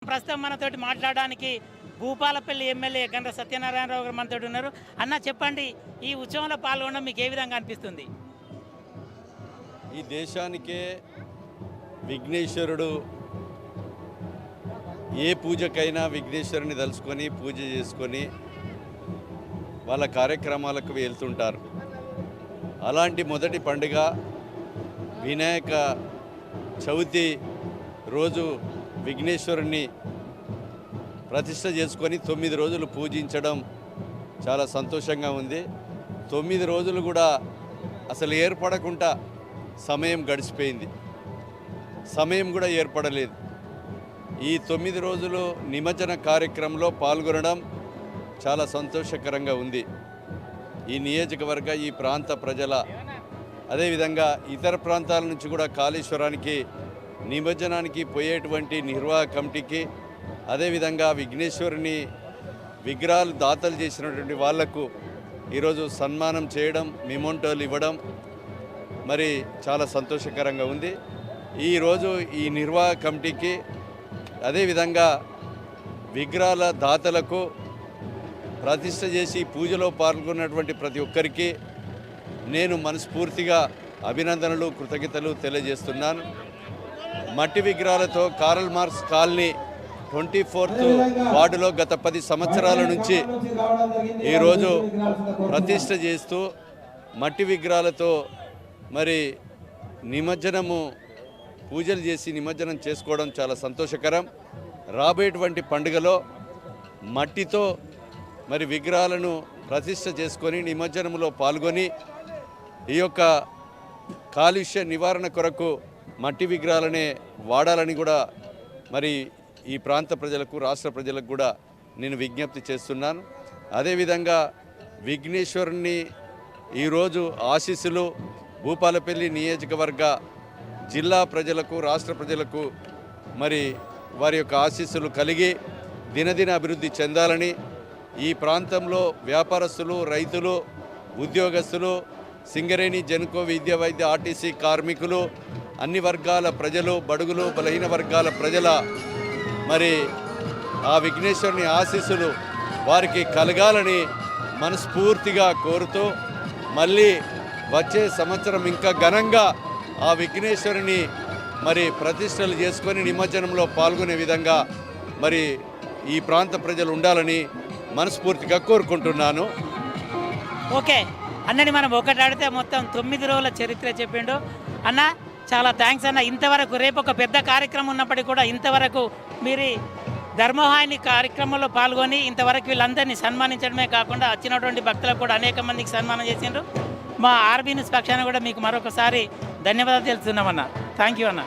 ప్రస్తుతం మనతోటి మాట్లాడడానికి భూపాలపల్లి ఎమ్మెల్యే గండ్ర సత్యనారాయణరావు గారు మనతోటి ఉన్నారు. అన్న చెప్పండి, ఈ ఉత్సవంలో పాల్గొనడం మీకు ఏ విధంగా అనిపిస్తుంది? ఈ దేశానికే విఘ్నేశ్వరుడు ఏ పూజకైనా విఘ్నేశ్వరుని తలుచుకొని పూజ చేసుకొని వాళ్ళ కార్యక్రమాలకు వెళ్తుంటారు. అలాంటి మొదటి పండుగ వినాయక చవితి రోజు విఘ్నేశ్వరుని ప్రతిష్ట చేసుకొని 9 రోజులు పూజించడం చాలా సంతోషంగా ఉంది. 9 రోజులు కూడా అసలు ఏర్పడకుండా సమయం గడిచిపోయింది, సమయం కూడా ఏర్పడలేదు. ఈ 9 రోజులు నిమజ్జన కార్యక్రమంలో పాల్గొనడం చాలా సంతోషకరంగా ఉంది. ఈ నియోజకవర్గ ఈ ప్రాంత ప్రజల అదేవిధంగా ఇతర ప్రాంతాల నుంచి కూడా కాళేశ్వరానికి నిమజ్జనానికి పోయేటువంటి నిర్వాహక కమిటీకి అదేవిధంగా విఘ్నేశ్వరుని విగ్రహాలు దాతలు చేసినటువంటి వాళ్లకు ఈరోజు సన్మానం చేయడం, మెమోంటోలు ఇవ్వడం మరి చాలా సంతోషకరంగా ఉంది. ఈరోజు ఈ నిర్వాహక కమిటీకి అదేవిధంగా విగ్రహాల దాతలకు ప్రతిష్ట చేసి పూజలో పాల్గొన్నటువంటి ప్రతి ఒక్కరికి నేను మనస్ఫూర్తిగా అభినందనలు, కృతజ్ఞతలు తెలియజేస్తున్నాను. మట్టి విగ్రహాలతో కారల్ మార్క్స్ కాలనీ 24th వార్డులో గత 10 సంవత్సరాల నుంచి ఈరోజు ప్రతిష్ట చేస్తూ మట్టి విగ్రహాలతో మరి నిమజ్జనము పూజలు చేసి నిమజ్జనం చేసుకోవడం చాలా సంతోషకరం. రాబోయేటువంటి పండుగలో మట్టితో మరి విగ్రహాలను ప్రతిష్ట చేసుకొని నిమజ్జనంలో పాల్గొని ఈ యొక్క కాలుష్య నివారణ కొరకు మట్టి విగ్రహాలనే వాడాలని కూడా మరి ఈ ప్రాంత ప్రజలకు, రాష్ట్ర ప్రజలకు కూడా నేను విజ్ఞప్తి చేస్తున్నాను. అదేవిధంగా విఘ్నేశ్వరుని ఈరోజు ఆశీస్సులు భూపాలపల్లి నియోజకవర్గ జిల్లా ప్రజలకు, రాష్ట్ర ప్రజలకు మరి వారి యొక్క ఆశీస్సులు కలిగి దినదిన అభివృద్ధి చెందాలని ఈ ప్రాంతంలో వ్యాపారస్తులు, రైతులు, ఉద్యోగస్తులు, సింగరేణి, జెన్కో, విద్యా వైద్య, ఆర్టీసీ కార్మికులు, అన్ని వర్గాల ప్రజలు, బడుగులు, బలహీన వర్గాల ప్రజల మరి ఆ విఘ్నేశ్వరుని ఆశీస్సులు వారికి కలగాలని మనస్ఫూర్తిగా కోరుతూ మళ్ళీ వచ్చే సంవత్సరం ఇంకా ఘనంగా ఆ విఘ్నేశ్వరుని మరి ప్రతిష్టలు చేసుకొని నిమజ్జనంలో పాల్గొనే విధంగా మరి ఈ ప్రాంత ప్రజలు ఉండాలని మనస్ఫూర్తిగా కోరుకుంటున్నాను. ఓకే అన్నని మనం ఒకటి ఆడితే మొత్తం 9 రోజుల చరిత్ర చెప్పిండు అన్న. చాలా థ్యాంక్స్ అన్న. ఇంతవరకు రేపు ఒక పెద్ద కార్యక్రమం ఉన్నప్పటికీ కూడా ఇంతవరకు మీరు ధర్మహాయిని కార్యక్రమంలో పాల్గొని ఇంతవరకు వీళ్ళందరినీ సన్మానించడమే కాకుండా వచ్చినటువంటి భక్తులకు కూడా అనేక మందికి సన్మానం చేసిండ్రు. మా ఆర్బీ న్యూస్ పక్షాన కూడా మీకు మరొకసారి ధన్యవాదాలు తెలుస్తున్నామన్న. థ్యాంక్ యూ అన్న.